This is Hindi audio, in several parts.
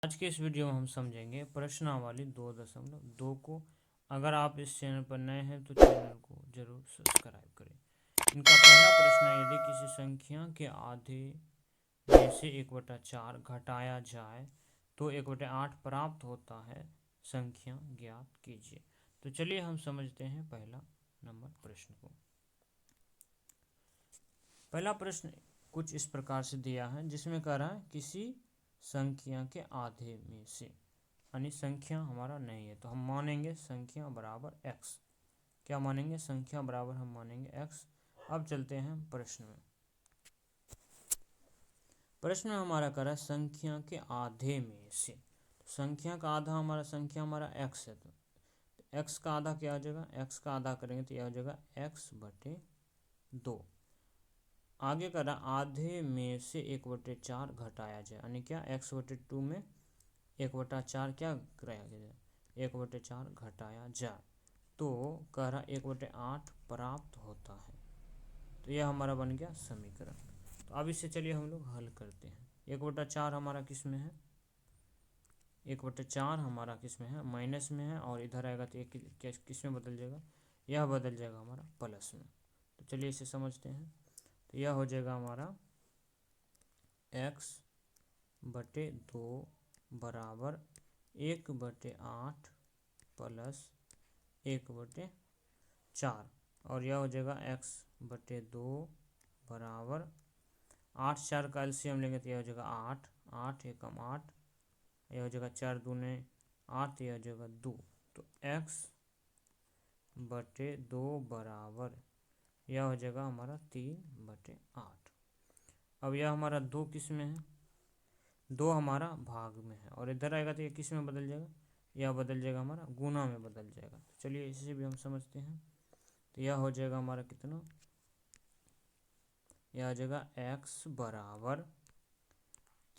आज के इस वीडियो में हम समझेंगे प्रश्नावली 2.2 को। अगर आप इस चैनल पर नए हैं तो चैनल को जरूर सब्सक्राइब करें। इनका पहला प्रश्न है, यदि किसी संख्या के आधे में से 1/4 घटाया जाए तो 1/8 प्राप्त होता है, संख्या ज्ञात कीजिए। तो चलिए हम समझते हैं पहला नंबर प्रश्न को। पहला प्रश्न कुछ इस प्रकार से दिया है, जिसमें कह रहा है किसी संख्या के आधे में से, यानी संख्या हमारा नहीं है तो हम मानेंगे संख्या बराबर x। क्या मानेंगे? संख्या बराबर हम मानेंगे x। अब चलते हैं प्रश्न में। प्रश्न में हमारा कह रहा है संख्या के आधे में से। तो संख्या का आधा हमारा संख्या हमारा x है, तो x का आधा क्या हो जाएगा? x का आधा करेंगे तो यह हो जाएगा x/2। आगे कर रहा आधे में से 1/4 घटाया जाए, यानी क्या x/2 में 1/4 क्या कराया जाए? 1/4 घटाया जाए तो कह रहा 1/8 प्राप्त होता है। तो यह हमारा बन गया समीकरण। तो अब इससे चलिए हम लोग हल करते हैं। 1/4 हमारा किस में है? 1/4 हमारा किस में है? माइनस में है, और इधर आएगा तो एक किस में बदल जाएगा? यह बदल जाएगा हमारा प्लस में। तो चलिए इसे समझते हैं। तो यह हो जाएगा हमारा x/2 बराबर 1/8 प्लस 1/4, और यह हो जाएगा x/2 बराबर 8 4 का एलसीएम लेंगे तो यह हो जाएगा 8 8 एकम 8, यह हो जाएगा 4 दूने 8, यह हो जाएगा 2। तो x/2 बराबर यह हो जाएगा हमारा 3/8। अब यह हमारा 2 किस में है? 2 हमारा भाग में है, और इधर आएगा तो ये किस में बदल जाएगा? यह बदल जाएगा हमारा गुना में बदल जाएगा। तो चलिए इसे भी हम समझते हैं। तो यह हो जाएगा हमारा कितना? यह हो जाएगा x बराबर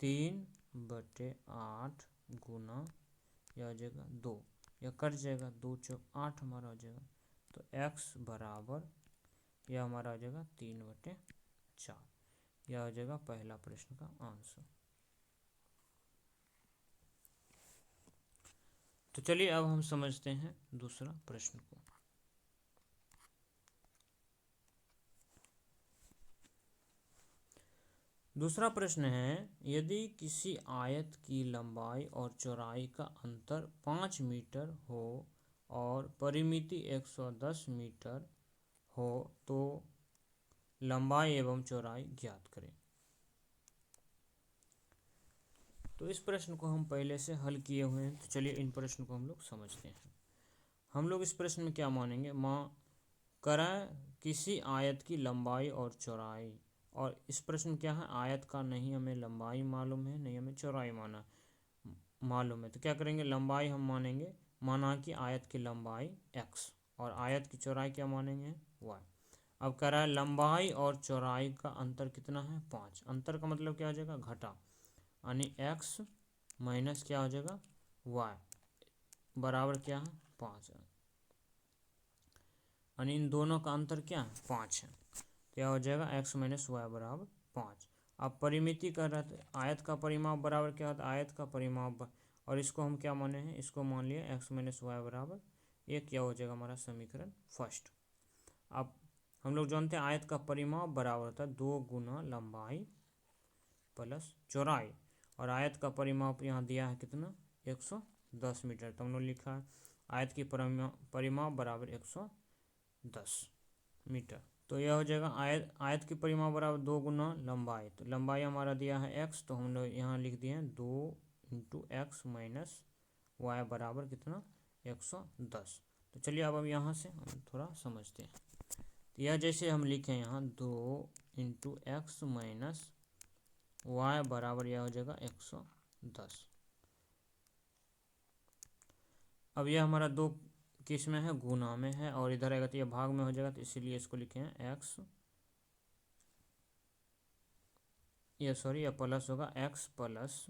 3/8 गुना यह हो जाएगा 2, यह कट जाएगा, 2 चौक 8 हमारा हो जाएगा। तो x बराबर यह हमारा हो जाएगा 3/4। यह हो जाएगा पहला प्रश्न का आंसर। तो चलिए अब हम समझते हैं दूसरा प्रश्न को। दूसरा प्रश्न है, यदि किसी आयत की लंबाई और चौड़ाई का अंतर 5 मीटर हो और परिमिति 110 मीटर हो तो लंबाई एवं चौड़ाई ज्ञात करें। तो इस प्रश्न को हम पहले से हल किए हुए हैं, तो चलिए इन प्रश्न को हम लोग समझते हैं। हम लोग इस प्रश्न में क्या मानेंगे? करें किसी आयत की लंबाई और चौड़ाई, और इस प्रश्न क्या है? आयत का नहीं हमें लंबाई मालूम है, नहीं हमें चौड़ाई मालूम है। तो क्या करेंगे? लंबाई हम मानेंगे, माना कि आयत की लंबाई x, और आयत की चौड़ाई क्या मानेंगे? y। अब कह रहा है लंबाई और चौड़ाई का अंतर कितना है? 5। अंतर का मतलब क्या हो जाएगा? घटा, यानी x माइनस क्या हो जाएगा? y बराबर क्या है? 5 है, यानी इन दोनों का अंतर क्या है? 5 है। क्या हो जाएगा? x माइनस वाई बराबर 5। अब परिमिति कर रहे थे, आयत का परिमाप बराबर क्या होता है? आयत का परिमाप, और इसको हम क्या माने हैं? इसको मान लिया x माइनस वाई बराबर 1। क्या हो जाएगा हमारा समीकरण फर्स्ट। अब हम लोग जानते हैं आयत का परिमाप बराबर होता है 2 गुना लंबाई प्लस चौड़ाई, और आयत का परिमाप यहाँ दिया है कितना? 110 मीटर। तो हम लोग लिखा है आयत की परिमाप बराबर 110 मीटर। तो यह हो जाएगा आयत की परिमाप बराबर 2 गुना लंबाई। तो लंबाई हमारा दिया है x, तो हम लोग यहाँ लिख दिए हैं 2 इंटू एक्स माइनस वाई बराबर कितना? 110। तो चलिए अब यहाँ से हम थोड़ा समझते हैं। तो यह जैसे हम लिखें यहाँ 2 इंटू एक्स माइनस वाई बराबर यह हो जाएगा 110। अब यह हमारा 2 किस में है? गुना में है, और इधर आएगा तो यह भाग में हो जाएगा, तो इसीलिए इसको लिखे हैं x, यह प्लस होगा x प्लस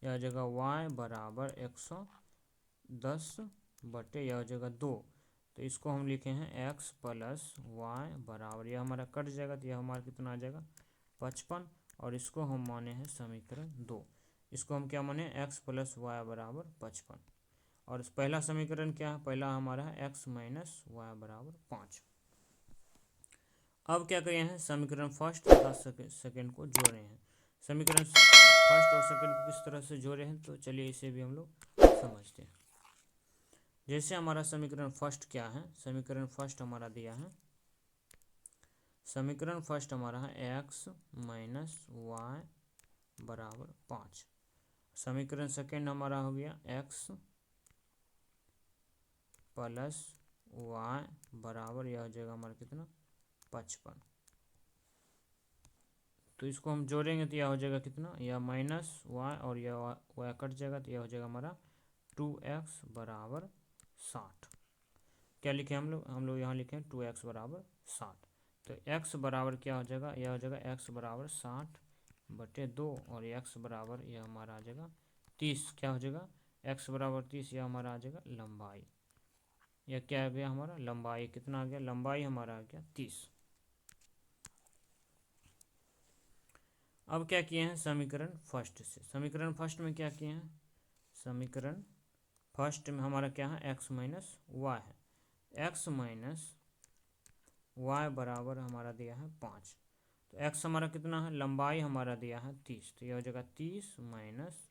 यह हो जाएगा y बराबर 110 बटे यह हो जाएगा 2। तो इसको हम लिखे हैं x प्लस वाई बराबर, यह हमारा कट जाएगा तो यह हमारा कितना आ जाएगा? 55, और इसको हम माने हैं समीकरण 2। इसको हम क्या माने, x प्लस वाई बराबर 55। और पहला समीकरण क्या है, पहला हमारा है x माइनस वाई बराबर 5। अब क्या करें हैं, समीकरण फर्स्ट तथा सेकेंड को जोड़े हैं। समीकरण फर्स्ट और सेकेंड को किस तरह से जोड़े हैं, तो चलिए इसे भी हम लोग समझते हैं। जैसे हमारा समीकरण फर्स्ट क्या है, समीकरण फर्स्ट हमारा दिया है, समीकरण फर्स्ट हमारा है x माइनस वाई बराबर 5। समीकरण सेकेंड हमारा हो गया x प्लस वाई बराबर, यह हो जाएगा हमारा कितना, 55। तो इसको हम जोड़ेंगे तो यह हो जाएगा कितना, यह माइनस वाई और यह वाई कट जाएगा, तो यह हो जाएगा हमारा 2x बराबर 60। क्या लिखे हम लोग यहाँ लिखे 2x बराबर 60। तो x बराबर क्या हो जाएगा, यह हो जाएगा x बराबर 60/2 और x बराबर यह हमारा आ जाएगा 30। क्या हो जाएगा, x बराबर 30, यह हमारा आ जाएगा लंबाई। यह क्या आ गया हमारा, लंबाई कितना आ गया, लंबाई हमारा आ गया 30। अब क्या किए हैं समीकरण फर्स्ट से, समीकरण फर्स्ट में क्या किए हैं, समीकरण फर्स्ट में हमारा क्या है, x माइनस वाई है। x माइनस वाई बराबर हमारा दिया है 5। तो x हमारा कितना है, लंबाई हमारा दिया है 30, तो यह हो जाएगा 30 माइनस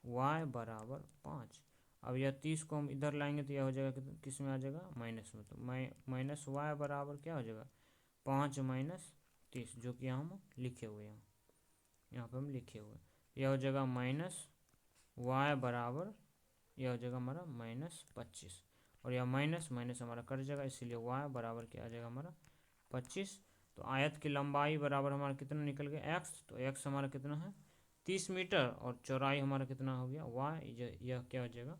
वाई बराबर 5। अब यह 30 को हम इधर लाएंगे तो यह हो जाएगा किस में आ जाएगा, माइनस में। तो माइनस वाई बराबर क्या हो जाएगा, 5 माइनस 30, जो कि हम लिखे हुए हैं, यहाँ पे हम लिखे हुए। यह हो जाएगा माइनस वाई बराबर, यह हो जाएगा हमारा माइनस 25 और यह माइनस माइनस हमारा कट जाएगा, इसीलिए वाई बराबर क्या आ जाएगा हमारा 25। तो आयत की लंबाई बराबर हमारा कितना निकल गया, x। तो x हमारा कितना है 30 मीटर और चौड़ाई हमारा कितना हो गया y, यह क्या हो जाएगा,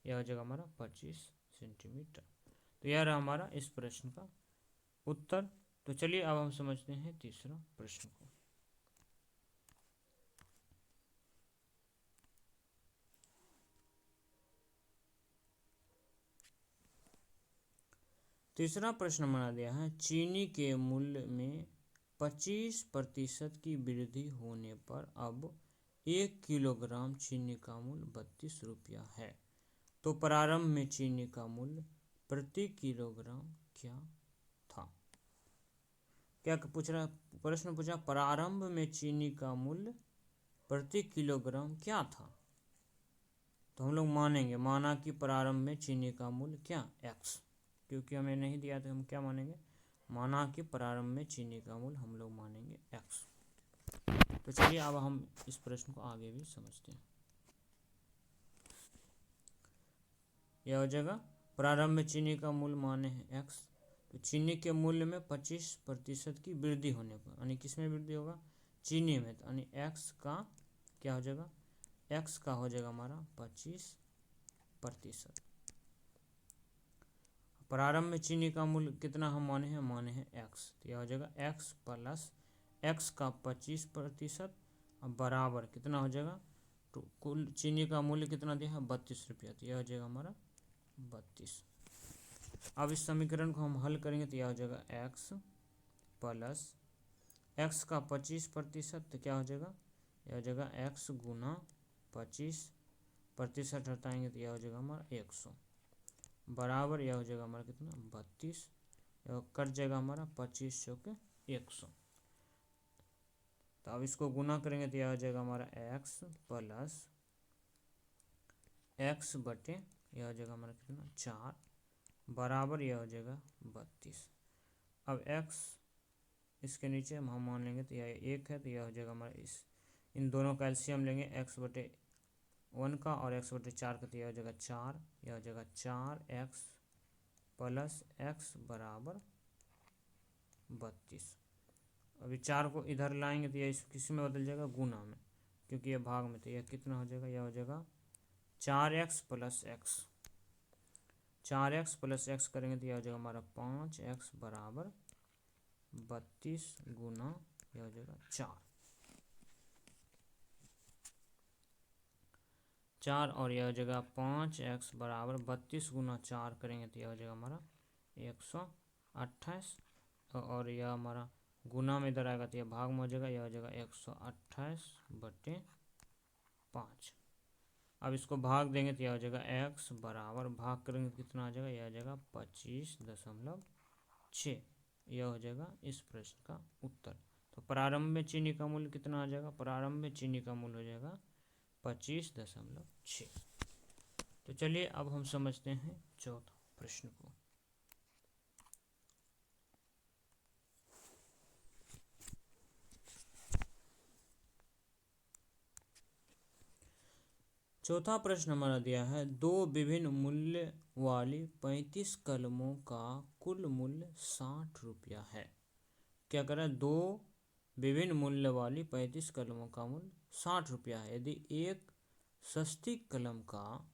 यह हो जाएगा हमारा 25 सेंटीमीटर। तो यह रहा हमारा इस प्रश्न का उत्तर। तो चलिए अब हम समझते हैं तीसरा प्रश्न को। तीसरा प्रश्न बना दिया है, चीनी के मूल्य में 25% की वृद्धि होने पर अब 1 किलोग्राम चीनी का मूल्य 32 रुपया है। तो प्रारंभ में चीनी का मूल्य प्रति किलोग्राम क्या था। क्या पूछ रहा, प्रश्न पूछा प्रारंभ में चीनी का मूल्य प्रति किलोग्राम क्या था। तो हम लोग मानेंगे, माना कि प्रारंभ में चीनी का मूल्य क्या, x, क्योंकि हमें नहीं दिया तो हम क्या मानेंगे, माना कि प्रारंभ में चीनी का मूल्य हम लोग मानेंगे x। तो चलिए अब हम इस प्रश्न को आगे भी समझते हैं। यह हो जाएगा प्रारंभ में चीनी का मूल्य माने हैं x। तो चीनी के मूल्य में 25% की वृद्धि होने पर, यानी किस में वृद्धि होगा, चीनी में, तो यानी x का क्या हो जाएगा, x का हो जाएगा हमारा 25%। प्रारंभ में चीनी का मूल्य कितना हम माने हैं x। तो यह हो जाएगा x प्लस x का 25% बराबर कितना हो जाएगा, तो कुल चीनी का मूल्य कितना दिया है 32 रुपया। तो यह हो जाएगा हमारा 32। अब इस समीकरण को हम हल करेंगे तो यह हो जाएगा x प्लस x का 25%, तो क्या हो जाएगा, यह हो जाएगा x गुना 25% हटाएंगे तो यह हो जाएगा हमारा 100 बराबर, यह हो जाएगा हमारा कितना 32, कट जाएगा हमारा 25 चौके 100। तो अब इसको गुना करेंगे तो यह हो जाएगा हमारा x प्लस x बटे, यह हो जाएगा हमारा कितना 4 बराबर, यह हो जाएगा 32। अब x इसके नीचे हम मान लेंगे तो यह 1 है, तो यह हो जाएगा हमारा इन दोनों का एलसीएम लेंगे, x बटे 1 का और x बटे 4 का, तो यह हो जाएगा 4, यह हो जाएगा 4x प्लस x बराबर 32। अभी 4 को इधर लाएंगे तो यह किस में बदल जाएगा, गुना में, क्योंकि यह भाग में, तो यह कितना हो जाएगा, यह हो जाएगा 4x plus x। 4x plus x करेंगे तो यह हो जाएगा हमारा 5x बराबर 32 गुना, यह हो जाएगा 4 और यह हो जाएगा 5x बराबर 32 गुना 4 करेंगे तो यह हो जाएगा हमारा 128 और यह हमारा गुना में इधर आएगा तो यह भाग में हो जाएगा, यह हो जाएगा 128 बटे 5। अब इसको भाग देंगे तो यह हो जाएगा x बराबर, भाग करेंगे तो कितना आ जाएगा, यह आ जाएगा 25.6। यह हो जाएगा इस प्रश्न का उत्तर। तो प्रारंभ में चीनी का मूल्य कितना आ जाएगा, प्रारंभ में चीनी का मूल्य हो जाएगा 25.6। तो चलिए अब हम समझते हैं चौथा प्रश्न को। चौथा प्रश्न हमारा दिया है, दो विभिन्न मूल्य वाली 35 कलमों का कुल मूल्य 60 रुपया है। क्या करें, दो विभिन्न मूल्य वाली 35 कलमों का मूल्य 60 रुपया है। यदि एक सस्ती कलम का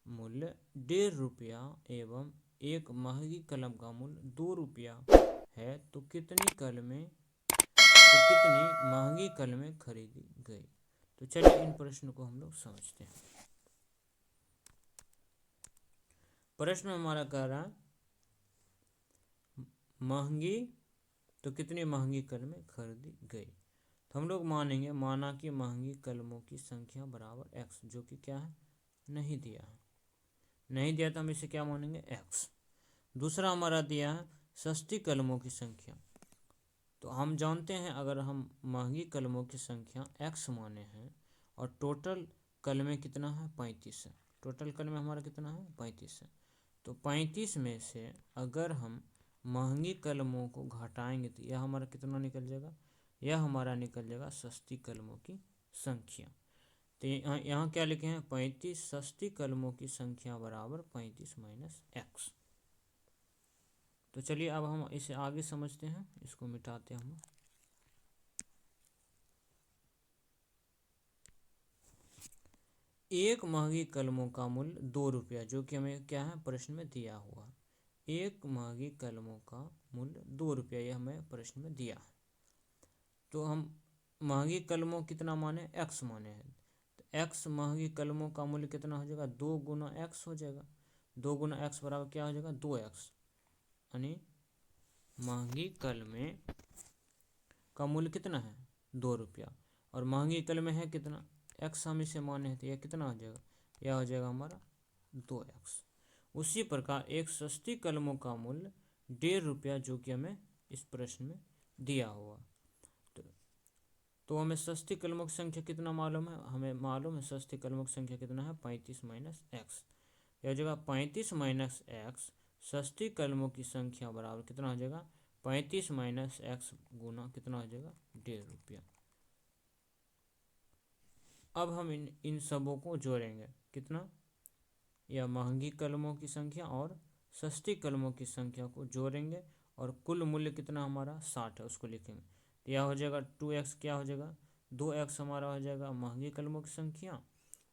मूल्य 1.5 रुपया एवं एक महंगी कलम का मूल्य 2 रुपया है तो कितनी महंगी कलमें खरीदी गई। तो चलिए इन प्रश्नों को हम लोग समझते हैं। प्रश्न हमारा कह रहा है महंगी, तो कितनी महंगी कलमें खरीदी गई। तो हम लोग माना कि महंगी कलमों की संख्या बराबर x, जो कि क्या है, नहीं दिया है, नहीं दिया तो हम इसे क्या मानेंगे, x। दूसरा हमारा दिया है सस्ती कलमों की संख्या। तो हम जानते हैं अगर हम महंगी कलमों की संख्या x माने हैं और टोटल कलमें कितना है, 35 है। टोटल कलमें हमारा कितना है, 35 है। तो 35 में से अगर हम महंगी कलमों को घटाएंगे तो यह हमारा कितना निकल जाएगा, यह हमारा निकल जाएगा सस्ती कलमों की संख्या। तो यहाँ क्या लिखे हैं, 35 सस्ती कलमों की संख्या बराबर 35 माइनस x। तो चलिए अब हम इसे आगे समझते हैं, इसको मिटाते हैं हम। एक महंगी कलमों का मूल्य 2 रुपया, जो कि हमें क्या है, प्रश्न में दिया हुआ। एक महंगी कलमों का मूल्य 2 रुपया, यह हमें प्रश्न में दिया है। तो हम महंगी कलमों कितना माने, x माने हैं। तो x महंगी कलमों का मूल्य कितना हो जाएगा, 2 गुना x हो जाएगा। 2 गुना x बराबर क्या हो जाएगा, 2x। यानी महंगी कलमें का मूल्य कितना है, 2 रुपया, और महंगी कलमें है कितना, x हम इसे माने हैं, तो यह कितना हो जाएगा, यह हो जाएगा हमारा 2x। उसी प्रकार एक सस्ती कलमों का मूल्य 1.5 रुपया, जो कि हमें इस प्रश्न में दिया हुआ। तो हमें सस्ती कलमों की संख्या कितना मालूम है, हमें मालूम है सस्ती कलमों की संख्या कितना है, 35 माइनस x। यह हो जाएगा 35 माइनस x, सस्ती कलमों की संख्या बराबर कितना हो जाएगा, 35 माइनस x गुना कितना हो जाएगा, 1.5 रुपया। अब हम इन सबों को जोड़ेंगे, कितना, यह महंगी कलमों की संख्या और सस्ती कलमों की संख्या को जोड़ेंगे और कुल मूल्य कितना हमारा 60 है, उसको लिखेंगे। तो यह हो जाएगा 2x, क्या हो जाएगा, 2x हमारा हो जाएगा महंगी कलमों की संख्या,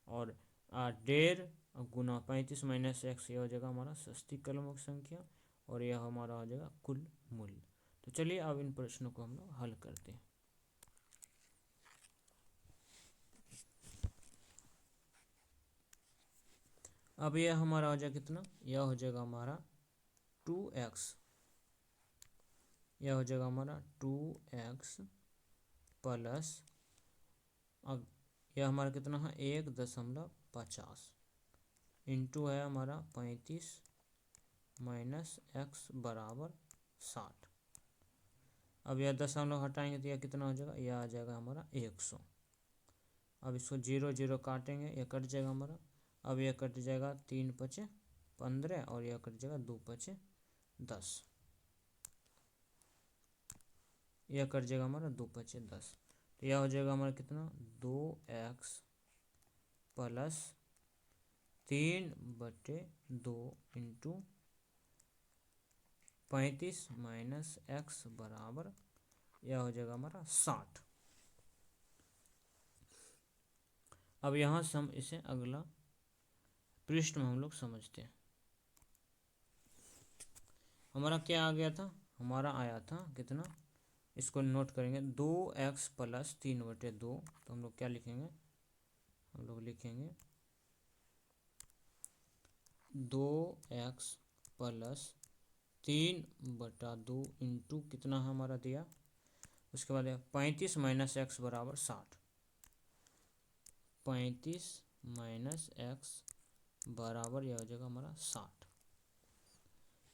और 1.5 गुना 35 माइनस x, यह हो जाएगा हमारा सस्ती कलमों की संख्या, और यह हमारा हो जाएगा कुल मूल्य। तो चलिए अब इन प्रश्नों को हम लोग हल करते हैं। अब यह हमारा हो जाएगा कितना, यह हो जाएगा हमारा 2x, यह हो जाएगा हमारा 2x प्लस, अब यह हमारा कितना है, 1.50 इंटू है हमारा 35 माइनस x बराबर 60। अब यह दशमलव हटाएंगे तो यह कितना हो जाएगा, यह आ जाएगा हमारा 100। अब इसको 0 0 काटेंगे, यह कट जाएगा हमारा। अब यह कट जाएगा 3 5 15, और यह कट जाएगा 2 5 10, यह कट जाएगा हमारा 2 5 10। तो यह हो जाएगा हमारा कितना, 2x plus 3/2 into 35 minus x बराबर, यह हो जाएगा हमारा 60। अब यहाँ से हम इसे अगला पृष्ठ में हम लोग समझते हैं। हमारा क्या आ गया था, हमारा आया था कितना, इसको नोट करेंगे, 2x प्लस 3/2। तो हम लोग क्या लिखेंगे, हम लोग लिखेंगे 2x प्लस 3/2 इंटू कितना हमारा दिया, उसके बाद 35 माइनस x बराबर 60। 35 माइनस एक्स बराबर यह हो जाएगा हमारा 60।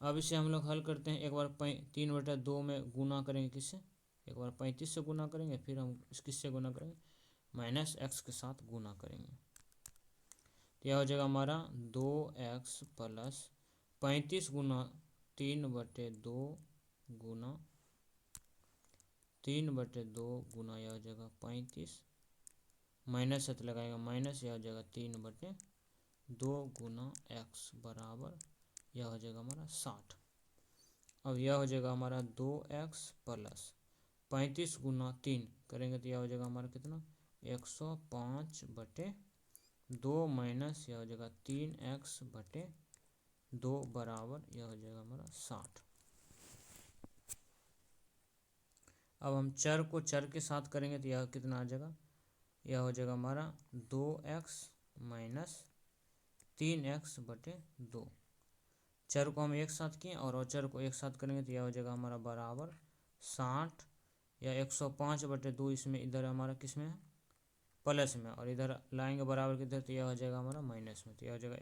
अब इसे हम लोग हल करते हैं। एक बार 3/2 में गुना करेंगे किससे, एक बार 35 से गुना करेंगे, फिर हम किससे गुना करेंगे, माइनस एक्स के साथ गुना करेंगे। तो यह हो जाएगा हमारा 2x प्लस 35 गुना 3/2 गुना 3/2 गुना यह हो जाएगा 35 माइनस से लगाएगा माइनस, यह हो जाएगा 3/2 गुना x बराबर यह हो जाएगा हमारा 60। अब यह हो जाएगा हमारा 2x प्लस 35 गुना 3 करेंगे तो यह हो जाएगा हमारा कितना, 105/2 माइनस यह हो जाएगा 3x/2 बराबर यह हो जाएगा हमारा 60। अब हम चर को चर के साथ करेंगे तो यह कितना आ जाएगा, यह हो जाएगा हमारा 2x माइनस 3x/2। चर को हम एक साथ किए और अचर को एक साथ करेंगे तो यह हो जाएगा हमारा बराबर 60 या 105/2, इसमें इधर हमारा किस में है, प्लस में, और इधर लाएंगे बराबर के इधर तो यह हो जाएगा हमारा माइनस में। तो यह हो जाएगा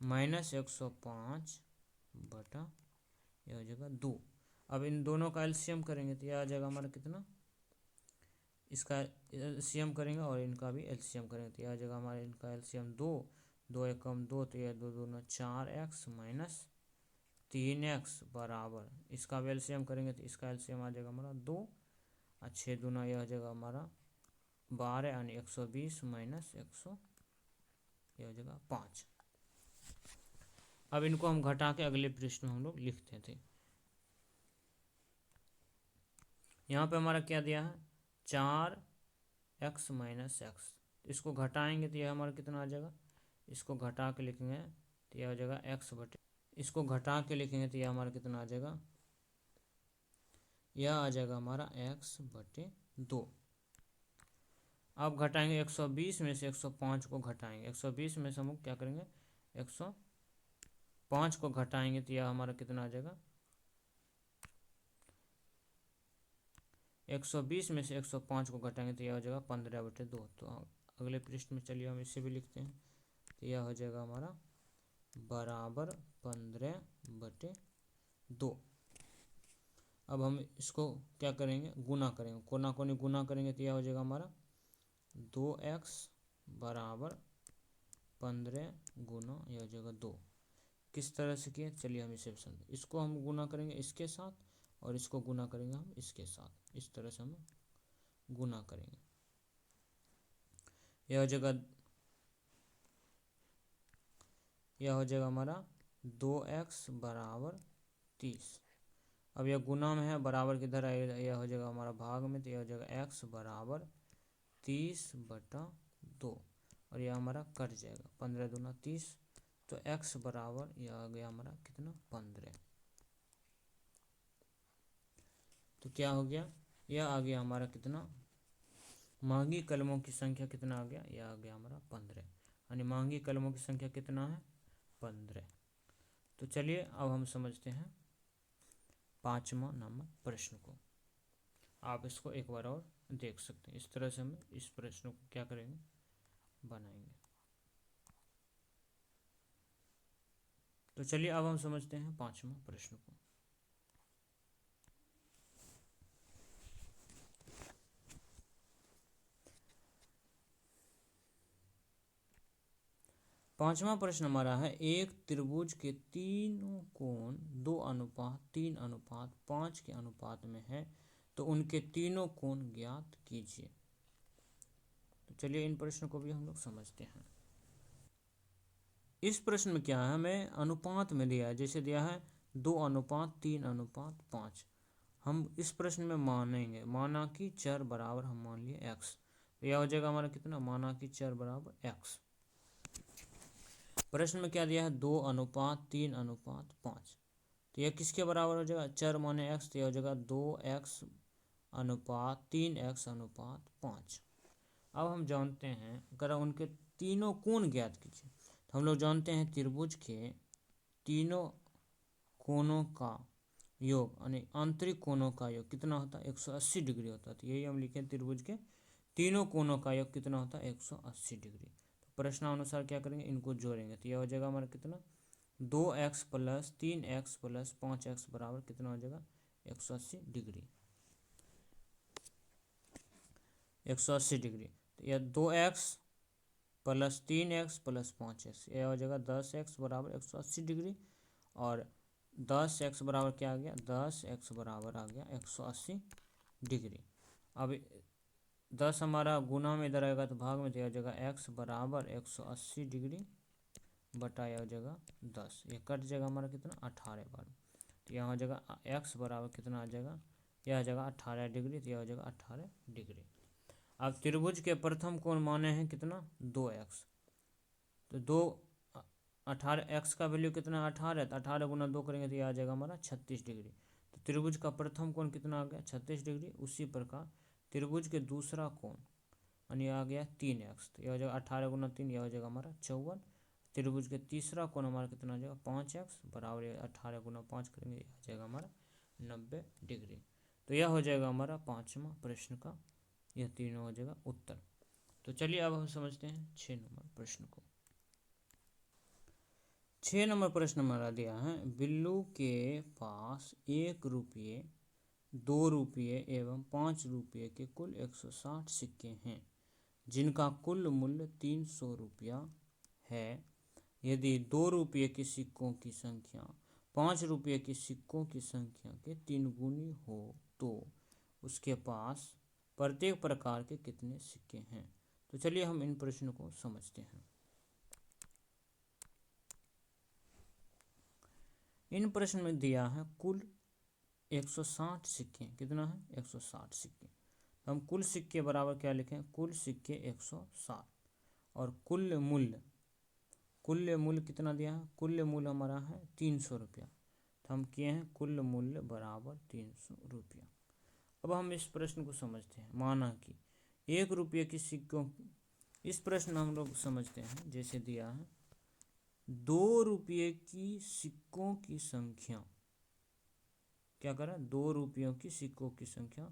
105 बटा यह हो जाएगा 2। अब इन दोनों का एलसीएम करेंगे तो यह आ जाएगा हमारा कितना, इसका एलसीएम करेंगे और इनका भी एलसीएम करेंगे तो यह आ जाएगा हमारा, इनका एलसीएम 2, 2 एकम 2 तो यह 2 दूना 4x माइनस 3x बराबर, इसका भी एलसीएम करेंगे तो इसका एलसीएम आ जाएगा हमारा 2 और 6 दूना यह हो जाएगा हमारा 12 यानी 120 माइनस 100 यह हो जाएगा 5। अब इनको हम घटा के अगले पृष्ठ में हम लोग लिखते थे। यहाँ पे हमारा क्या दिया है, 4x माइनस एक्स, इसको घटाएंगे तो यह हमारा कितना आ जाएगा, इसको घटा के लिखेंगे तो यह हो जाएगा x/, इसको घटा के लिखेंगे तो यह हमारा कितना आ जाएगा, यह आ जाएगा हमारा x/2। अब घटाएंगे 120 में से 105 को घटाएंगे, 120 में से हम क्या करेंगे, 105 को घटाएंगे तो यह हमारा कितना आ जाएगा, 120 में से 105 को घटाएंगे तो यह हो जाएगा 15/2। तो अगले पृष्ठ में चलिए हम इसे भी लिखते हैं तो यह हो जाएगा हमारा बराबर 15/2। अब हम इसको क्या करेंगे, गुना करेंगे, कोना कोनी गुना करेंगे तो यह हो जाएगा हमारा 2x बराबर 15 गुना यह हो जाएगा 2। किस तरह से किए, चलिए हम इसे समझें। इसको हम गुना करेंगे इसके साथ और इसको गुना करेंगे हम इसके साथ, इस तरह से हम गुना करेंगे। यह हो जाएगा हमारा 2x बराबर 30। अब यह गुना में है, बराबर किधर आएगा, यह हो जाएगा हमारा भाग में, तो यह हो जाएगा x बराबर 30/2 और यह हमारा कट जाएगा, 15 दूना 30, तो x बराबर यह आ गया हमारा कितना, 15। तो क्या हो गया, यह आ गया हमारा कितना, मांगी कलमों की संख्या कितना आ गया, यह आ गया हमारा 15, यानी मांगी कलमों की संख्या कितना है, 15। तो चलिए अब हम समझते हैं 5वां नंबर प्रश्न को। आप इसको एक बार और देख सकते हैं, इस तरह से हम इस प्रश्न को क्या करेंगे, बनाएंगे। तो चलिए अब हम समझते हैं 5वां प्रश्न को। पांचवा प्रश्न हमारा है, एक त्रिभुज के तीनों कोण 2:3:5 के अनुपात में है, तो उनके तीनों कोण ज्ञात कीजिए। तो चलिए इन प्रश्नों को भी हम लोग समझते हैं। इस प्रश्न में क्या है, हमें अनुपात में दिया है, जैसे दिया है 2:3:5। हम इस प्रश्न में मानेंगे, माना कि चर बराबर हम मान लिए x, तो यह हो जाएगा हमारा कितना, माना कि चर बराबर x। प्रश्न में क्या दिया है, 2:3:5, तो यह किसके बराबर हो जाएगा, चर माने x, तो यह हो जाएगा 2x/3x/5। अब हम जानते हैं, अगर उनके तीनों कोण ज्ञात कीजिए, तो हम लोग जानते हैं त्रिभुज के तीनों कोणों का योग यानी आंतरिक कोणों का योग कितना होता है, 180 डिग्री होता है। तो यही हम लिखें, त्रिभुज के तीनों कोनों का योग कितना होता है 180 डिग्री। तो प्रश्नानुसार क्या करेंगे, इनको जोड़ेंगे तो यह हो जाएगा हमारा कितना 2x plus 3x plus 5x बराबर कितना हो जाएगा 180 डिग्री। 180 डिग्री तो यह 2x plus 3x plus 5x यह हो जाएगा 10x बराबर 180 डिग्री। और 10x बराबर क्या आ गया 10x बराबर आ गया 180 डिग्री। अब 10 हमारा गुना में इधर आएगा तो भाग में दिया जाएगा x बराबर 180 डिग्री बटा यह हो जाएगा 10, ये कट जाएगा हमारा कितना 18 बार। तो यहाँ हो जाएगा x बराबर कितना आ जाएगा, यह आ जाएगा 18 डिग्री, तो यह हो जाएगा 18 डिग्री। अब त्रिभुज के प्रथम कोण माने हैं कितना 2x, तो 18 x का वैल्यू कितना 18, तो 18 गुना 2 करेंगे तो यह आ जाएगा हमारा 36 डिग्री। तो त्रिभुज का प्रथम कोण कितना आ गया 36 डिग्री। उसी प्रकार त्रिभुज के दूसरा कोण यानी आ गया 3x, तो यह हो जाएगा 18 गुना 3, यह हो जाएगा हमारा 54। त्रिभुज के तीसरा कोण हमारा कितना आ जाएगा 5x बराबर 18 गुना 5 करेंगे यह आ जाएगा हमारा 90 डिग्री। तो यह हो जाएगा हमारा 5वां प्रश्न का, यह तीनों हो जाएगा उत्तर। तो चलिए अब हम समझते हैं 6 नंबर प्रश्न को। 6 नंबर प्रश्न हमारा दिया है, बिल्लू के पास 1 रुपये 2 रुपये एवं 5 रुपये के कुल 160 सिक्के हैं जिनका कुल मूल्य 300 रुपया है। यदि 2 रुपये के सिक्कों की संख्या 5 रुपये के सिक्कों की संख्या के 3 गुनी हो तो उसके पास प्रत्येक प्रकार के कितने सिक्के हैं। तो चलिए हम इन प्रश्नों को समझते हैं। इन प्रश्न में दिया है कुल 160 सिक्के, कितना है 160 सिक्के। तो हम कुल सिक्के बराबर क्या लिखें, कुल सिक्के 160 और कुल मूल्य कितना दिया है, कुल मूल्य हमारा है 300 रुपया। तो हम किए हैं कुल मूल्य बराबर 300 रुपया। अब हम इस प्रश्न को समझते हैं। माना कि 1 रुपये की सिक्कों, इस प्रश्न में हम लोग समझते हैं जैसे दिया है 2 रुपये की सिक्कों की संख्या, क्या करें 2 रुपयों की सिक्कों की संख्या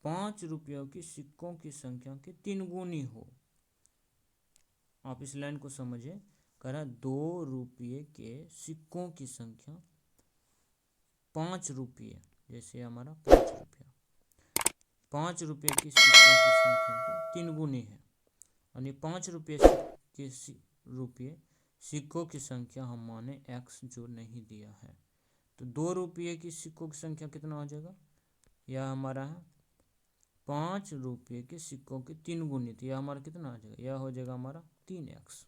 5 रुपयों की सिक्कों की संख्या के 3 गुनी हो। आप इस लाइन को समझिए, कह 2 रुपये के सिक्कों की संख्या 5 रुपये, जैसे हमारा 5 रुपया 5 रुपये की सिक्कों की संख्या के 3 गुनी है, यानी 5 रुपये के सिक्कों की संख्या हम माने x जो नहीं दिया है। तो 2 रुपये की सिक्कों की संख्या कितना हो जाएगा, यह हमारा है 5 रुपये के सिक्कों के 3 गुनी, तो यह हमारा कितना आ जाएगा, यह हो जाएगा हमारा 3x।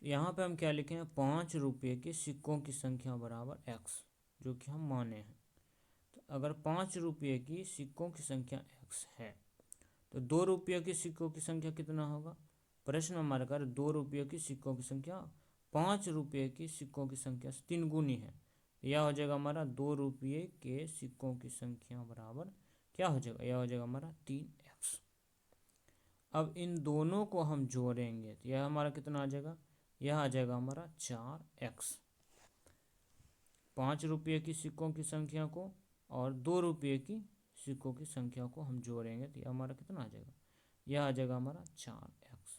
यहाँ पे हम क्या लिखे हैं 5 रुपये के सिक्कों की संख्या बराबर x जो कि हम माने हैं। तो अगर 5 रुपये की सिक्कों की संख्या x है तो 2 रुपये की सिक्कों की संख्या कितना होगा। प्रश्न हमारा कर 2 रुपये की सिक्कों की संख्या 5 रुपये की सिक्कों की संख्या से 3 गुनी है, यह हो जाएगा हमारा 2 रुपये के सिक्कों की संख्या बराबर क्या हो जाएगा, यह हो जाएगा हमारा 3x। अब इन दोनों को हम जोड़ेंगे तो यह हमारा कितना आ जाएगा, यह आ जाएगा हमारा 4x। 5 रुपये की सिक्कों की संख्या को और 2 रुपये की सिक्कों की संख्या को हम जोड़ेंगे तो यह हमारा कितना आ जाएगा, यह आ जाएगा हमारा 4x।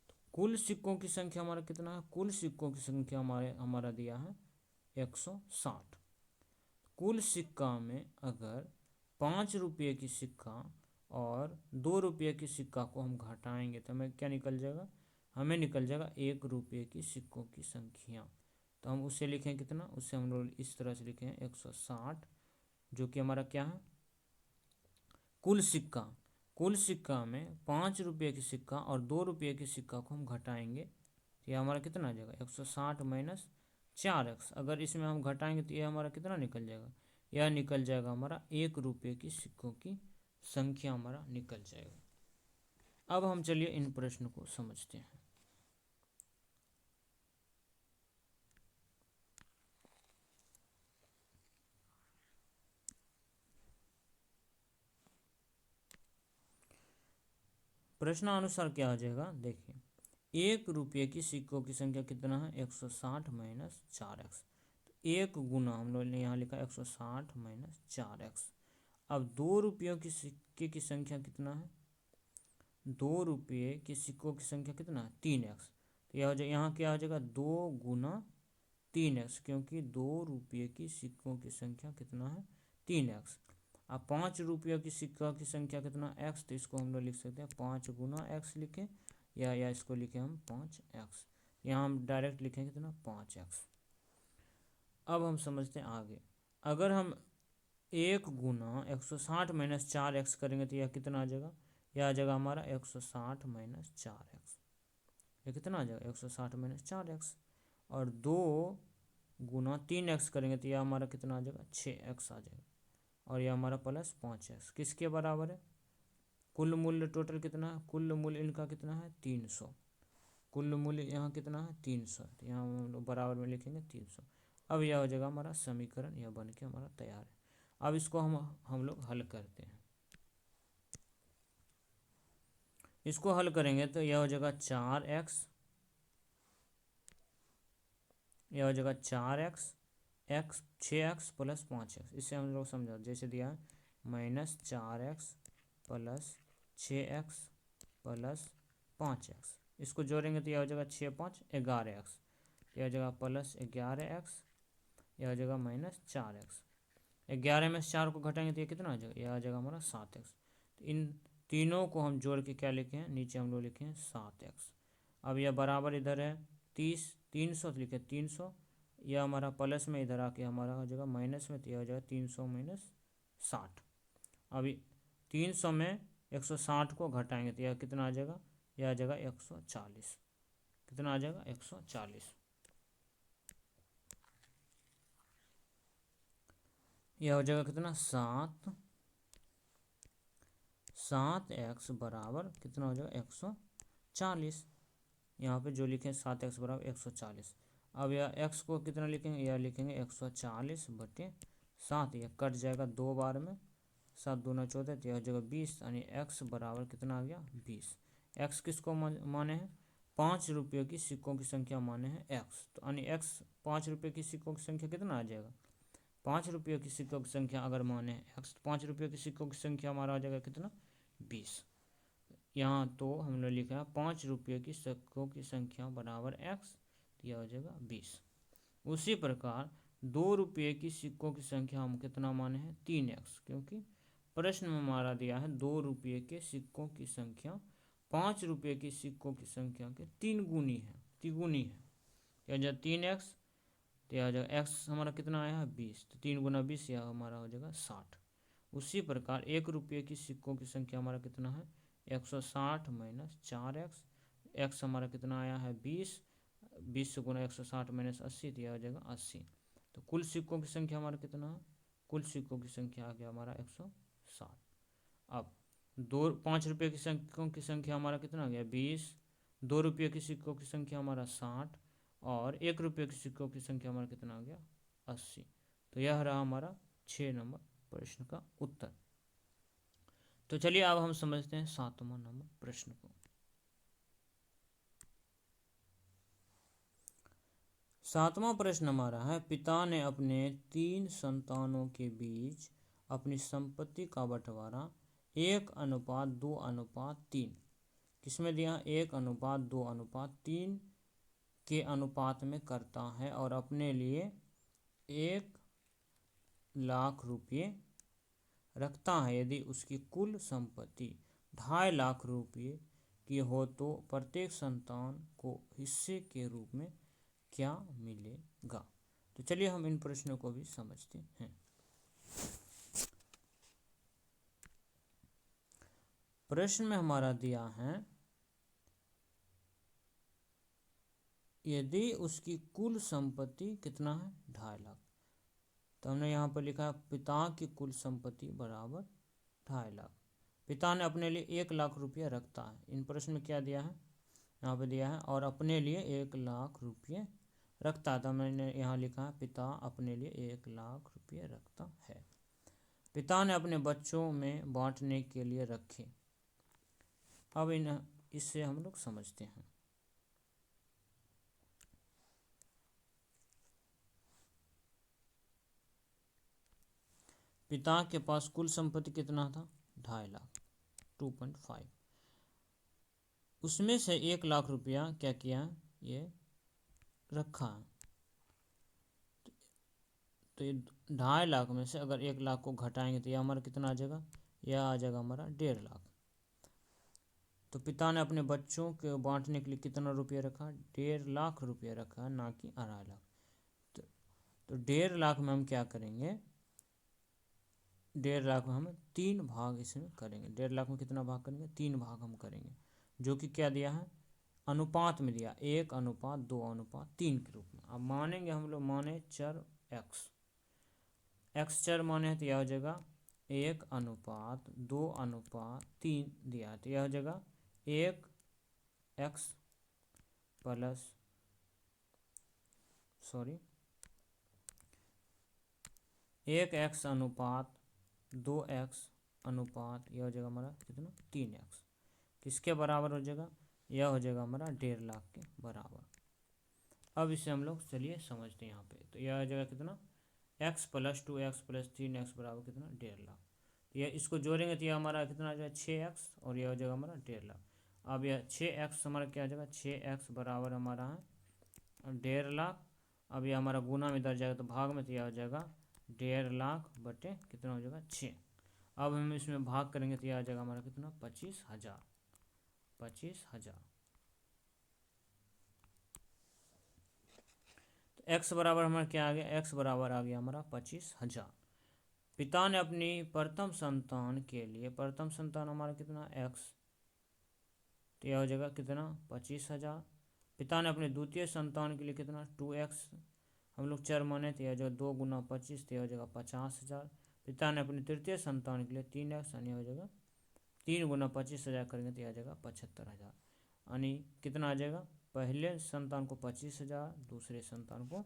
तो कुल सिक्कों की संख्या हमारा कितना है, कुल सिक्कों की संख्या हमारा दिया है 160। कुल सिक्का में अगर 5 रुपये की सिक्का और 2 रुपये की सिक्का को हम घटाएंगे तो हमें क्या निकल जाएगा, हमें निकल जाएगा 1 रुपये की सिक्कों की संख्या। तो हम उसे लिखें कितना, उसे हम लोग इस तरह से लिखें 160 जो कि हमारा क्या है कुल सिक्का। कुल सिक्का में 5 रुपये की सिक्का और 2 रुपये की सिक्का को हम घटाएंगे तो यह हमारा कितना आ जाएगा 160 माइनस 4x। अगर इसमें हम घटाएंगे तो यह हमारा कितना निकल जाएगा, यह निकल जाएगा हमारा 1 रुपये की सिक्कों की संख्या हमारा निकल जाएगा। अब हम चलिए इन प्रश्न को समझते हैं। प्रश्नानुसार क्या हो जाएगा, देखिए 1 रुपये की सिक्कों की संख्या कितना है 160 माइनस 4x। तो 1 गुना हम लोग ने यहाँ लिखा 160 माइनस 4x। अब 2 रुपयों की सिक्के की संख्या कितना है? 2 रुपये के सिक्कों की संख्या कितना है? 3x। तो यह हो जाएगा, यहाँ क्या हो जाएगा? 2 गुना 3x, क्योंकि 2 रुपये की सिक्कों की संख्या कितना है? 3x। अब 5 रुपयों की सिक्का की संख्या कितना? x। तो इसको हम लोग लिख सकते हैं 5 गुना x लिखें, या इसको लिखें हम 5x। यहाँ हम डायरेक्ट लिखें कितना? 5x। अब हम समझते हैं आगे। अगर हम 1 गुना 160 माइनस 4x करेंगे तो यह कितना आ जाएगा? यह आ जाएगा हमारा 160 माइनस 4x। यह कितना आ जाएगा? 160 माइनस 4x। और 2 गुना 3x करेंगे तो यह हमारा कितना आ जाएगा? 6x आ जाएगा। और यह हमारा प्लस 5x किसके बराबर है? कुल मूल्य टोटल कितना है? कुल मूल्य इनका कितना है? 300। कुल मूल्य यहाँ कितना है? 300। तो यहाँ हम लोग बराबर में लिखेंगे 300। अब यह हो जाएगा हमारा समीकरण, यह बन के हमारा तैयार है। अब इसको हम लोग हल करते हैं। इसको हल करेंगे तो यह हो जाएगा 4x, यह हो जाएगा 4x, 6x प्लस 5x। इससे हम लोग समझा जैसे दिया है -4x plus 6x plus 5x। इसको जोड़ेंगे तो यह हो जाएगा 6 5 11x। यह हो जाएगा प्लस 11x, यह हो जाएगा -4x। 11 में से 4 को घटाएंगे तो ये कितना आ जाएगा? यह आ जाएगा हमारा 7x। तो इन तीनों को हम जोड़ के क्या लिखे हैं? नीचे हम लोग लिखे हैं 7x। अब यह बराबर इधर है 300 तो लिखे 300। यह हमारा प्लस में इधर आके हमारा हो जाएगा माइनस में, तो यह हो जाएगा 300 माइनस 60। अभी 300 में 160 को घटाएंगे तो यह कितना आ जाएगा? यह आ जाएगा 140। कितना आ जाएगा? 140। यह हो जाएगा कितना? 7x बराबर कितना हो जाएगा? 140। यहाँ पे जो लिखें 7x बराबर 140। अब यह x को कितना लिखेंगे? यह लिखेंगे 140 बटे 7। यह कट जाएगा 2 बार में, 7 दूना 14, तो यह हो जाएगा 20। यानी x बराबर कितना आ गया? 20। x किसको माने हैं? 5 रुपये की सिक्कों की संख्या माने हैं x। तो यानी x 5 रुपये की सिक्कों की संख्या कितना आ जाएगा? 5 रुपये की सिक्कों की संख्या अगर माने हैं x, 5 रुपये की सिक्कों की संख्या हमारा आ जाएगा कितना? 20। यहाँ तो हमने लिखा है 5 रुपये की सिक्कों की संख्या बराबर x, तो यह हो जाएगा 20। उसी प्रकार 2 रुपये की सिक्कों की संख्या हम कितना माने हैं? 3x, क्योंकि प्रश्न में हमारा दिया है 2 रुपये के सिक्कों की संख्या 5 रुपये की सिक्कों की संख्या के 3 गुनी है, तिगुनी है। यह जो 3x, तो यह हो जाएगा x हमारा कितना आया है? 20। तो 3 गुना 20 यह हमारा हो जाएगा 60। उसी प्रकार 1 रुपये की सिक्कों की संख्या हमारा कितना है? 160 माइनस 4x। x हमारा कितना आया है? 20। 20 गुना 160 माइनस 80, तो यह हो जाएगा 80। तो कुल सिक्कों की संख्या हमारा कितना है? कुल सिक्कों की संख्या आ गया हमारा 160। अब 5 रुपये की सिक्कों की संख्या हमारा कितना आ गया? 20। 2 रुपये की सिक्कों की संख्या हमारा 60। और 1 रुपये की सिक्कों की संख्या हमारा कितना आ गया? 80। तो यह रहा हमारा 6 नंबर प्रश्न का उत्तर। तो चलिए अब हम समझते हैं 7वां नंबर प्रश्न को। 7वां प्रश्न हमारा है, पिता ने अपने 3 संतानों के बीच अपनी संपत्ति का बंटवारा 1:2:3 किसमें दिया? 1:2:3 के अनुपात में करता है और अपने लिए 1,00,000 रुपये रखता है। यदि उसकी कुल संपत्ति 2.5 लाख रुपये की हो तो प्रत्येक संतान को हिस्से के रूप में क्या मिलेगा? तो चलिए हम इन प्रश्नों को भी समझते हैं। प्रश्न में हमारा दिया है यदि उसकी कुल संपत्ति कितना है? 2.5 लाख। तो हमने यहाँ पर लिखा है पिता की कुल संपत्ति बराबर 2.5 लाख। पिता ने अपने लिए 1,00,000 रुपये रखता है। इन प्रश्न में क्या दिया है? यहाँ पे दिया है और अपने लिए 1,00,000 रुपये रखता है। तो मैंने यहाँ लिखा है पिता अपने लिए 1,00,000 रुपये रखता है। पिता ने अपने बच्चों में बांटने के लिए रखे। अब इससे हम लोग समझते हैं। पिता के पास कुल संपत्ति कितना था, 2.5 लाख, 2.5। उसमें से 1 लाख रुपया क्या किया, ये रखा। तो ये 2.5 लाख में से अगर 1 लाख को घटाएंगे तो यह हमारा कितना आ जाएगा, यह आ जाएगा हमारा 1.5 लाख। तो पिता ने अपने बच्चों के बांटने के लिए कितना रुपया रखा, 1.5 लाख रुपया रखा, ना कि 2.5 लाख। तो 1.5 लाख में हम क्या करेंगे, 1.5 लाख में हम 3 भाग इसमें करेंगे। 1.5 लाख में कितना भाग करेंगे, 3 भाग हम करेंगे, जो कि क्या दिया है, अनुपात में दिया, 1:2:3 के रूप में। अब मानेंगे हम लोग, माने चर x चर माने है तो यह हो जाएगा 1:2:3 दिया है, तो यह हो जाएगा 1x प्लस 1x अनुपात 2x अनुपात यह हो जाएगा हमारा कितना, 3x। किसके बराबर हो जाएगा, यह हो जाएगा हमारा 1.5 लाख के बराबर। अब इसे हम लोग चलिए समझते हैं यहाँ पे। तो यह हो जाएगा कितना, x + 2x + 3x बराबर कितना, 1.5 लाख। तो यह इसको जोड़ेंगे तो यह हमारा कितना आ जाएगा, 6x, और यह हो जाएगा हमारा 1.5 लाख। अब यह 6x हमारा क्या हो जाएगा, 6x बराबर हमारा है 1.5 लाख। अब यह हमारा गुना में इधर जाएगा तो भाग में, तो यह हो जाएगा 1.5 लाख बटे कितना हो जाएगा, 6। अब हम इसमें भाग करेंगे तो यह आ जाएगा हमारा कितना, 25,000। तो x बराबर हमारा क्या आ गया, x बराबर आ गया हमारा 25,000। पिता ने अपनी प्रथम संतान के लिए, प्रथम संतान हमारा कितना, x, तो यह हो जाएगा कितना, 25,000। पिता ने अपने द्वितीय संतान के लिए कितना, 2x, हम लोग चर माने तो यह जो 2 × 25 तो यह हो जाएगा 50,000। पिता ने अपने तृतीय संतान के लिए 3x, यानी हो जाएगा 3 × 25,000 करेंगे तो यह आ जाएगा 75,000। यानी कितना आ जाएगा, पहले संतान को 25,000, दूसरे संतान को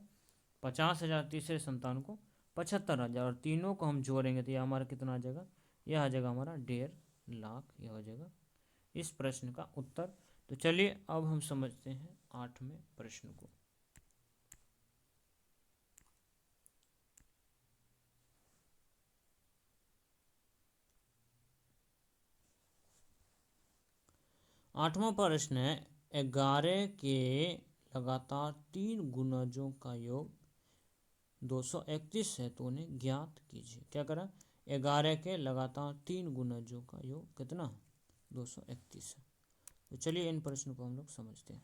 50,000, तीसरे संतान को 75,000, और तीनों को हम जोड़ेंगे तो यह हमारा कितना आ जाएगा, यह आ जाएगा हमारा 1.5 लाख। यह हो जाएगा इस प्रश्न का उत्तर। तो चलिए अब हम समझते हैं 8वें प्रश्न को। आठवां प्रश्न है, 11 के लगातार 3 गुणजों का योग 231 है तो उन्हें ज्ञात कीजिए। क्या करा, 11 के लगातार 3 गुणजों का योग कितना, 231 है। तो चलिए इन प्रश्नों को हम लोग समझते हैं।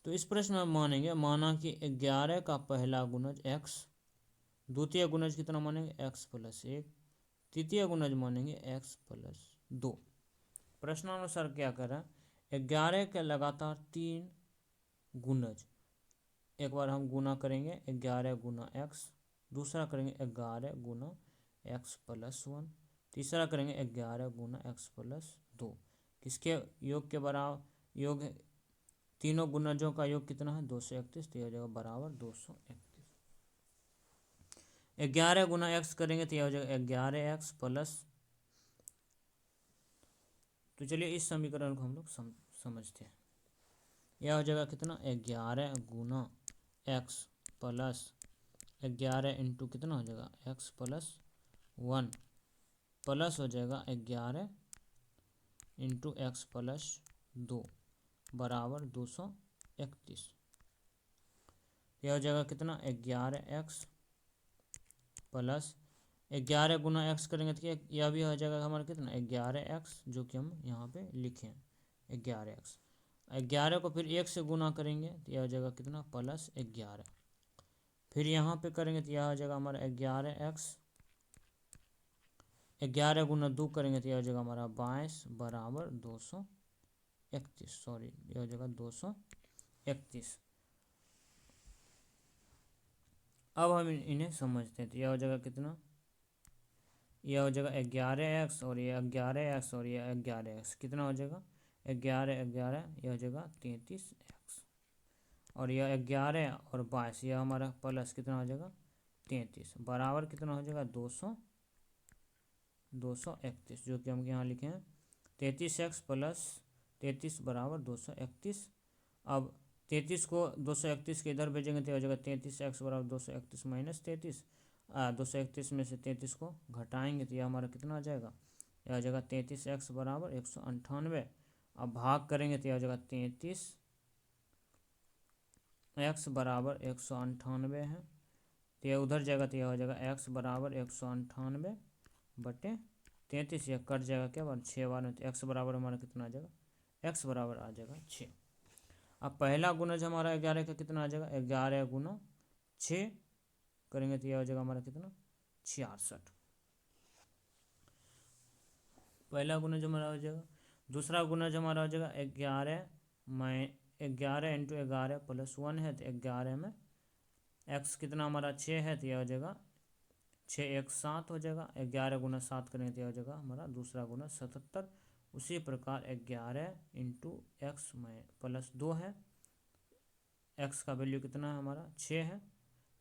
तो इस प्रश्न में मानेंगे, माना कि 11 का पहला गुणज x, द्वितीय गुणज कितना मानेंगे, x + 1, तृतीय गुणज मानेंगे x + 2। प्रश्नानुसार क्या करें, 11 के लगातार 3 गुणज, एक बार हम गुना करेंगे 11 × x, दूसरा करेंगे 11 × x + 1, तीसरा करेंगे 11 × x + 2। किसके योग के बराबर, योग तीनों गुणजों का योग कितना है, 231, तो यह हो जाएगा बराबर 231। 11 × x करेंगे तो यह हो जाएगा 11x प्लस, तो चलिए इस समीकरण को हम लोग समझते हैं। यह हो जाएगा कितना, 11 × x प्लस 11 इंटू कितना हो जाएगा, x + 1 प्लस हो जाएगा 11 इंटू x + 2 बराबर 231। यह हो जाएगा कितना, 11x प्लस 11 × x करेंगे तो यह भी हो जाएगा हमारा कितना, 11x, जो कि हम यहाँ पे लिखे हैं 11x। 11 को फिर 1 से गुना करेंगे तो यह हो जाएगा कितना, +11। फिर यहाँ पे करेंगे तो यह हो जाएगा हमारा 11x, 11 × 2 करेंगे तो यह हो जाएगा हमारा 22 बराबर 231, सॉरी यह हो जाएगा 231। अब हम इन्हें समझते हैं। तो यह हो जाएगा कितना, यह हो जाएगा 11x, और ये 11x, और ये 11x, कितना हो जाएगा 11 11, यह हो जाएगा 33x, और यह 11 और 22, यह हमारा प्लस कितना हो जाएगा 33 बराबर कितना हो जाएगा 231, जो कि हम यहाँ लिखे हैं 33x + 33 बराबर 231। अब 33 को 231 के इधर भेजेंगे तो हो जाएगा 33x बराबर 231 माइनस 33। 231 में से 33 को घटाएंगे तो यह हमारा कितना आ जाएगा, यह हो जाएगा 33x बराबर 198। अब भाग करेंगे तो यह हो जाएगा 33x बराबर 198 है, तो यह उधर जाएगा तो यह हो जाएगा x बराबर 198 बटे 33, यह कट जाएगा क्या बार 6 बार में, तो x बराबर हमारा कितना आ जाएगा, x बराबर आ जाएगा 6। अब पहला गुणज हमारा 11 का कितना आ जाएगा, 11 गुना 6 करेंगे तो यह हो जाएगा हमारा कितना 66। पहला गुणज हमारा हो जाएगा। दूसरा गुणज हमारा हो जाएगा 11 इंटू 11 प्लस 1 है, तो 11 में x कितना हमारा 6 है, तो यह हो जाएगा 6 1 7 हो जाएगा। 11 गुना 7 करेंगे तो यह हो जाएगा हमारा दूसरा गुना 77। उसी प्रकार 11 इंटू एक्स में प्लस 2 है, x का वैल्यू कितना है हमारा 6 है,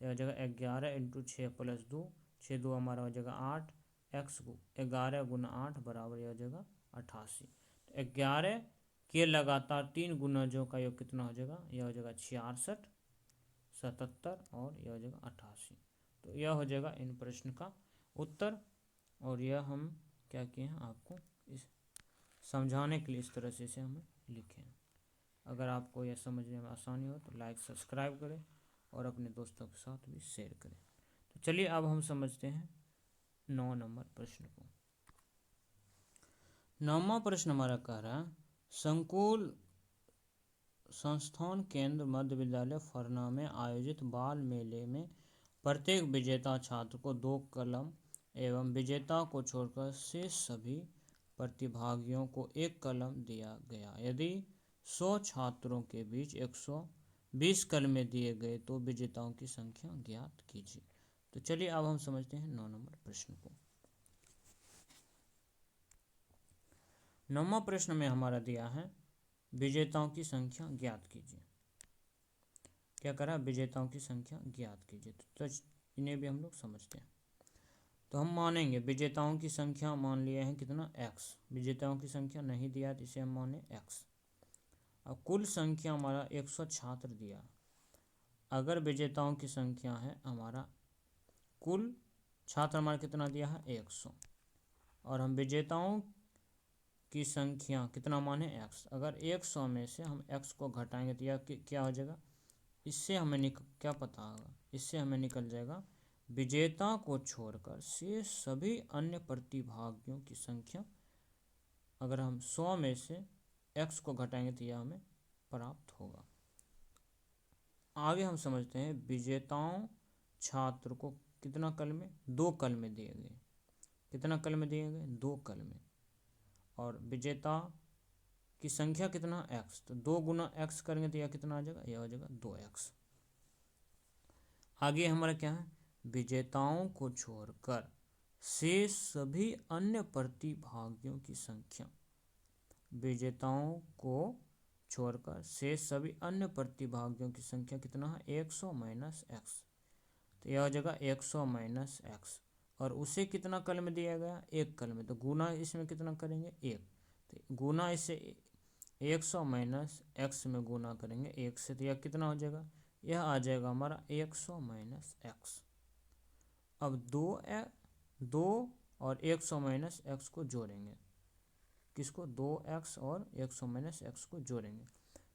यह हो जाएगा 11 इंटू 6 प्लस 2, 6 2 हमारा हो जाएगा 8, x 11 गुना 8 बराबर यह हो जाएगा 88। तो 11 के लगातार 3 गुणजों का योग कितना हो जाएगा, यह हो जाएगा 66, 77 और यह हो जाएगा 88। तो यह हो जाएगा इन प्रश्न का उत्तर। और यह हम क्या किए हैं आपको इस समझाने के लिए इस तरह से इसे हमें लिखे हैं। अगर आपको यह समझने में आसानी हो तो लाइक सब्सक्राइब करें और अपने दोस्तों के साथ भी शेयर करें। तो चलिए अब हम समझते हैं 9 नंबर प्रश्न को। 9वां प्रश्न हमारा कह रहा है, संकुल संस्थान केंद्र मध्य विद्यालय फरना में आयोजित बाल मेले में प्रत्येक विजेता छात्र को 2 कलम एवं विजेता को छोड़कर शेष सभी प्रतिभागियों को 1 कलम दिया गया। यदि 100 छात्रों के बीच 120 कलमें दिए गए तो विजेताओं की संख्या ज्ञात कीजिए। तो चलिए अब हम समझते हैं 9 नंबर प्रश्न को। 9वां प्रश्न में हमारा दिया है विजेताओं की संख्या ज्ञात कीजिए। क्या करा, विजेताओं की संख्या ज्ञात कीजिए। तो इन्हें भी हम लोग समझते हैं। तो हम मानेंगे विजेताओं की संख्या मान लिए हैं कितना x, विजेताओं की संख्या नहीं दिया तो इसे हम माने x। अब कुल संख्या हमारा 100 छात्र दिया। अगर विजेताओं की संख्या है हमारा, कुल छात्र हमारा कितना दिया है 100, और हम विजेताओं की संख्या कितना माने x। अगर 100 में से हम x को घटाएंगे तो यह क्या हो जाएगा, इससे हमें क्या पता होगा, इससे हमें निकल जाएगा विजेता को छोड़कर शेष सभी अन्य प्रतिभागियों की संख्या। अगर हम 100 में से x को घटाएंगे तो यह हमें प्राप्त होगा। आगे हम समझते हैं विजेताओं छात्र को कितना कलमे, 2 कलमे दिए गए। कितना कलमे दिए गए, 2 कलमे। और विजेता की संख्या कितना x, तो 2 गुना x करेंगे तो यह कितना आ जाएगा, यह हो जाएगा 2x। आगे हमारा क्या है, विजेताओं को छोड़कर शेष सभी अन्य प्रतिभागियों की संख्या। विजेताओं को छोड़कर शेष सभी अन्य प्रतिभागियों की संख्या कितना है 100 माइनस एक्स। तो यह हो जाएगा 100 माइनस एक्स, और उसे कितना कल में दिया गया 1 कल में, तो गुना इसमें कितना करेंगे 1, तो गुना इसे 100 माइनस एक्स में गुना करेंगे 1 से, तो यह कितना हो जाएगा, यह आ जाएगा हमारा 100 माइनस एक्स। अब 2 और 100 माइनस एक्स को जोड़ेंगे, किसको 2x और 100 माइनस एक्स को जोड़ेंगे,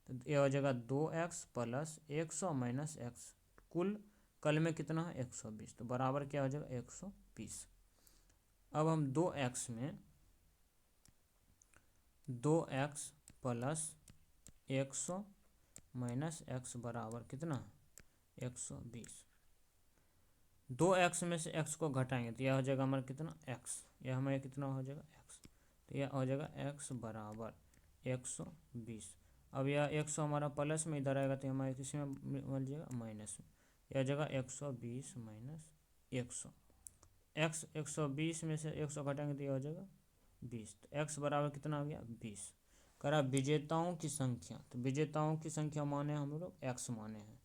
तो यह हो जाएगा 2x प्लस 100 माइनस एक्स, कुल कल में कितना है 120, तो बराबर क्या हो जाएगा 120। अब हम 2x में 2x प्लस 100 माइनस एक्स बराबर कितना 120। 2x में से x को घटाएंगे तो यह हो जाएगा हमारा कितना x, यह हमारा कितना हो जाएगा x, तो यह हो जाएगा x बराबर 120। अब यह 100 हमारा प्लस में इधर आएगा तो हमारे किसी में मिल जाएगा माइनस में, यह हो जाएगा 120 माइनस 100। x 120 में से 100 घटाएंगे तो यह हो जाएगा 20, तो x बराबर कितना हो गया 20। करा विजेताओं की संख्या, तो विजेताओं की संख्या माने हम लोग x माने हैं,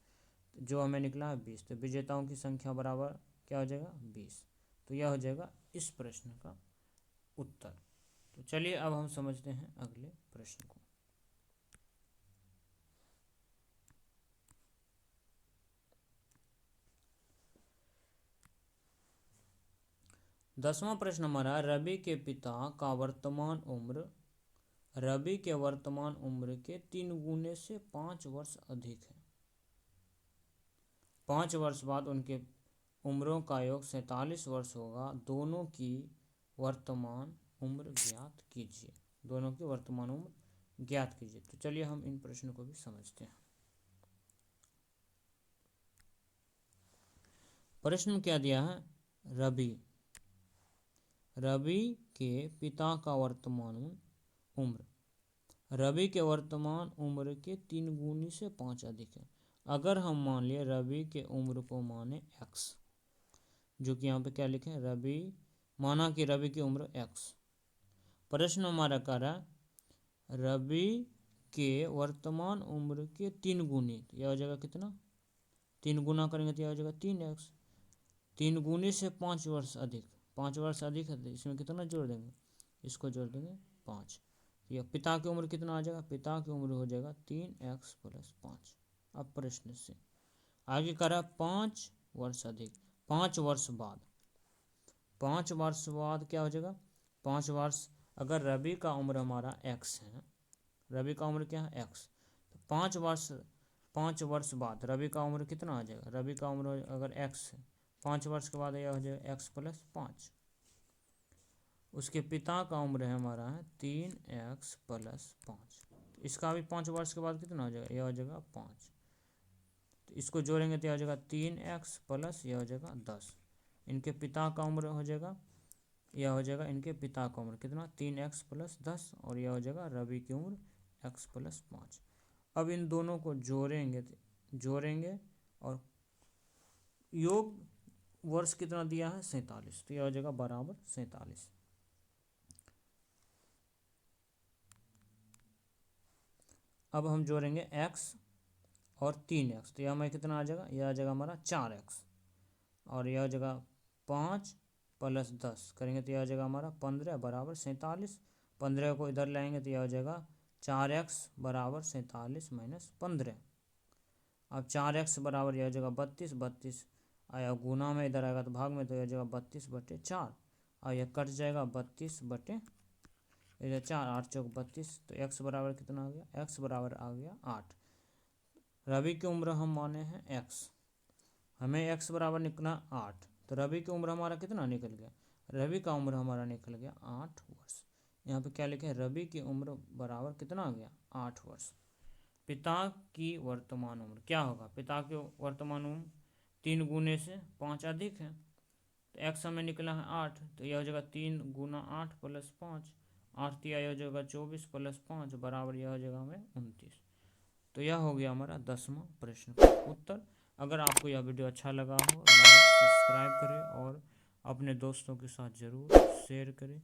तो जो हमें निकला है 20, तो विजेताओं की संख्या बराबर क्या हो जाएगा 20। तो यह हो जाएगा इस प्रश्न का उत्तर। तो चलिए अब हम समझते हैं अगले प्रश्न को। 10वां प्रश्न हमारा, रवि के पिता का वर्तमान उम्र रवि के वर्तमान उम्र के 3 गुने से 5 वर्ष अधिक है। 5 वर्ष बाद उनके उम्रों का योग 47 वर्ष होगा। दोनों की वर्तमान उम्र ज्ञात कीजिए। दोनों की वर्तमान उम्र ज्ञात कीजिए। तो चलिए हम इन प्रश्नों को भी समझते हैं। प्रश्न क्या दिया है, रवि के पिता का वर्तमान उम्र रवि के वर्तमान उम्र के 3 गुनी से 5 अधिक है। अगर हम मान लिए रवि के उम्र को माने x, जो कि यहाँ पे क्या लिखे, रवि माना कि रवि की उम्र x। प्रश्न हमारा कह रहा है रवि के वर्तमान उम्र के 3 गुनी, तो यह हो जाएगा कितना, 3 गुना करेंगे तो यह हो जाएगा 3x। 3 गुनी से 5 वर्ष अधिक, 5 वर्ष अधिक है तो इसमें कितना जोड़ देंगे, इसको जोड़ देंगे 5। यह पिता की उम्र कितना आ जाएगा, पिता की उम्र हो जाएगा 3x + 5। अब प्रश्न से आगे करा 5 वर्ष अधिक, 5 वर्ष बाद, 5 वर्ष बाद क्या हो जाएगा, 5 वर्ष, अगर रवि का उम्र हमारा x है, रवि का उम्र क्या है x, तो 5 वर्ष बाद रवि का उम्र कितना आ जाएगा, रवि का उम्र अगर x है, 5 वर्ष के बाद यह हो जाएगा x + 5। उसके पिता का उम्र है हमारा है 3x + 5। इसका भी 5 वर्ष के बाद कितना हो जाएगा, यह हो जाएगा 5। तो इसको जोड़ेंगे तो यह हो जाएगा 3x + यह हो जाएगा 10। इनके पिता का उम्र हो जाएगा, यह हो जाएगा इनके पिता का उम्र कितना, 3x + 10, और यह हो जाएगा रवि की उम्र x + 5। अब इन दोनों को जोड़ेंगे और योग वर्ष कितना दिया है 47, तो यह हो जाएगा बराबर 47। अब हम जोड़ेंगे x और 3x, तो यह हमें कितना आ जाएगा, यह आ जाएगा हमारा 4x, और यह हो जाएगा 5 + 10 करेंगे तो यह हो जाएगा हमारा 15 बराबर 47। 15 को इधर लाएंगे तो यह हो जाएगा 4x बराबर 47 - 15। अब 4x बराबर यह हो जाएगा 32, 32 आया गुना में, इधर आएगा तो भाग में, तो यह हो जाएगा 32/4, और यह कट जाएगा 32/4, 8 × 4 = 32। तो x बराबर कितना आ गया, x बराबर आ गया 8। रवि की उम्र हम माने हैं x, हमें x बराबर निकला 8, तो रवि की उम्र हमारा कितना निकल गया, रवि का उम्र हमारा निकल गया 8 वर्ष। यहाँ पे क्या लिखे, रवि की उम्र बराबर कितना आ गया 8 वर्ष। पिता की वर्तमान उम्र क्या होगा, पिता की वर्तमान उम्र 3 गुने से 5 अधिक है, तो x हमें निकला है 8, तो यह हो जाएगा 3 × 8 + 5, 8 3 हो जाएगा 24 + 5 बराबर यह हो जाएगा हमें 29। तो यह हो गया हमारा 10वां प्रश्न का उत्तर। अगर आपको यह वीडियो अच्छा लगा हो, लाइक सब्सक्राइब करें और अपने दोस्तों के साथ ज़रूर शेयर करें।